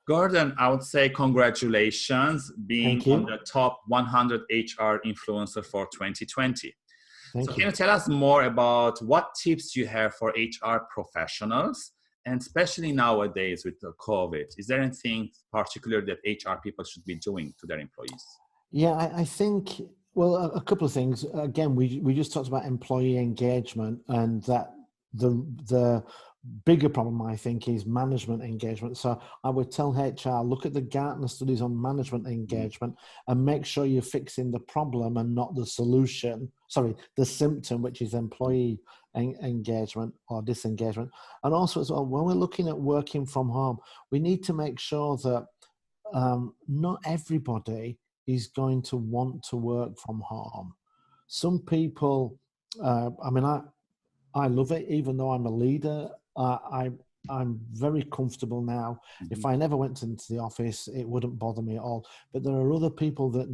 Gordon, I would say congratulations being Thank on you. the top 100 HR influencer for 2020. So Thank can you. you tell us more about what tips you have for HR professionals, and especially nowadays with the COVID? Is there anything particular that HR people should be doing to their employees? Yeah, I think, well, a couple of things. Again, we just talked about employee engagement, and that the bigger problem, I think, is management engagement. So I would tell HR, look at the Gartner studies on management Mhm. engagement and make sure you're fixing the problem and not the solution. Sorry, the symptom, which is employee engagement or disengagement. And also as well, when we're looking at working from home, we need to make sure that not everybody is going to want to work from home. Some people, I mean, I love it, even though I'm a leader. I'm very comfortable now. If Mhm. I never went into the office, it wouldn't bother me at all. But there are other people that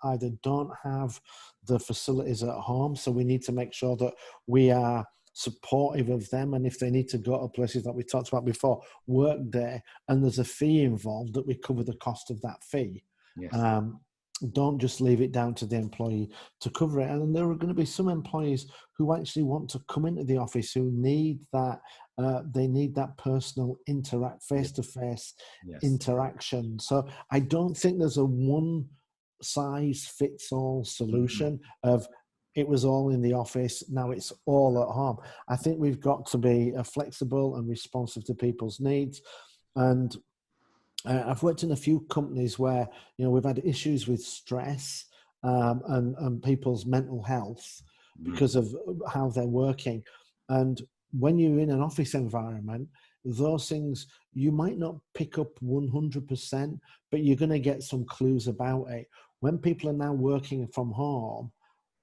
either don't have the facilities at home, so we need to make sure that we are supportive of them. And if they need to go to places that we talked about before, work there, and there's a fee involved, that we cover the cost of that fee. Yes. Um, don't just leave it down to the employee to cover it. And there are going to be some employees who actually want to come into the office, who need that. They need that personal face-to-face Yes. interaction. So I don't think there's a one size fits all Mhm. solution of it was all in the office, now it's all at home. I think we've got to be flexible and responsive to people's needs. And I've worked in a few companies where, you know, we've had issues with stress, and people's mental health Mhm. because of how they're working. And when you're in an office environment, those things you might not pick up 100%, but you're going to get some clues about it. When people are now working from home,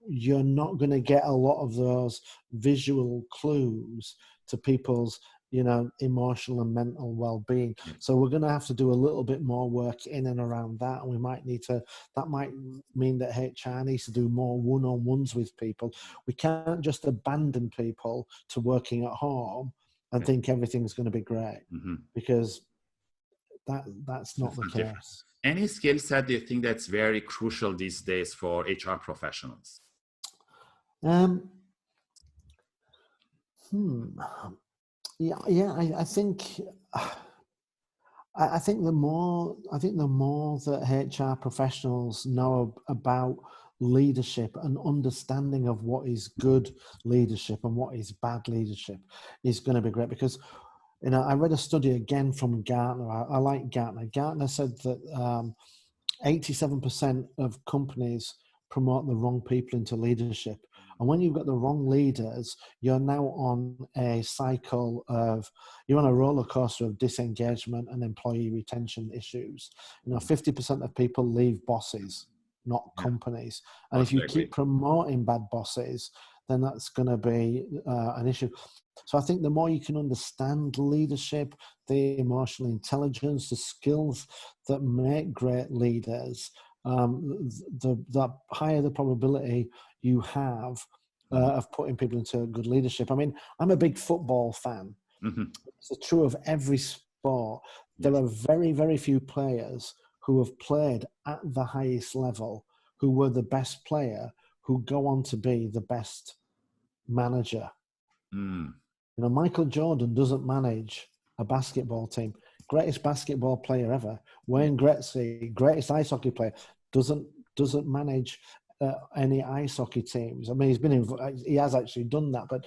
you're not going to get a lot of those visual clues to people's, you know, emotional and mental well-being. Yes. So we're going to have to do a little bit more work in and around that, and we might need to, that might mean that HR needs to do more one-on-ones with people. We can't just abandon people to working at home and Yes. think everything's going to be great, Mhm. because that's not It's the not different. case. Any skill set do you think that's very crucial these days for HR professionals? um hmm yeah, I think I think the more that HR professionals know about leadership and understanding of what is good leadership and what is bad leadership is going to be great. Because, you know, I read a study again from Gartner. I like Gartner. Gartner said that 87% of companies promote the wrong people into leadership. And when you've got the wrong leaders, you're now on a cycle of, you're on a roller coaster of disengagement and employee retention issues. You know, 50% of people leave bosses, not Yeah, companies. And if you totally agree. keep promoting bad bosses, then that's going to be an issue. So I think the more you can understand leadership, the emotional intelligence, the skills that make great leaders, the higher the probability you have Mhm. of putting people into good leadership. I mean, I'm a big football fan. Mhm. It's true of every sport. There Yes. are very, very few players who have played at the highest level, who were the best player, who go on to be the best manager. Mm. You know, Michael Jordan doesn't manage a basketball team. Greatest basketball player ever. Yeah. Wayne Gretzky, greatest ice hockey player, doesn't doesn't manage any ice hockey teams. I mean, he has actually done that, but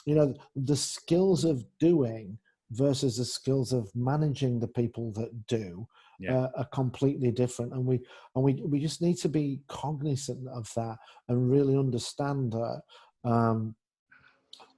you know, the skills of doing versus the skills of managing the people that do Yeah. are completely different, and we just need to be cognizant of that and really understand that.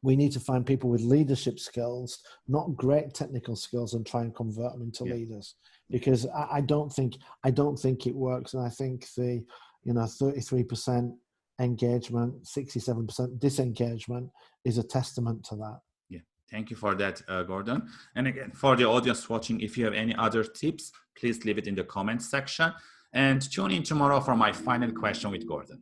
We need to find people with leadership skills, not great technical skills, and try and convert them into Yeah. leaders. Yeah. Because I don't think it works, and I think the 33% engagement, 67% disengagement is a testament to that. Yeah. Thank you for that, Gordon. And again, for the audience watching, if you have any other tips, please leave it in the comment section. And tune in tomorrow for my final question with Gordon.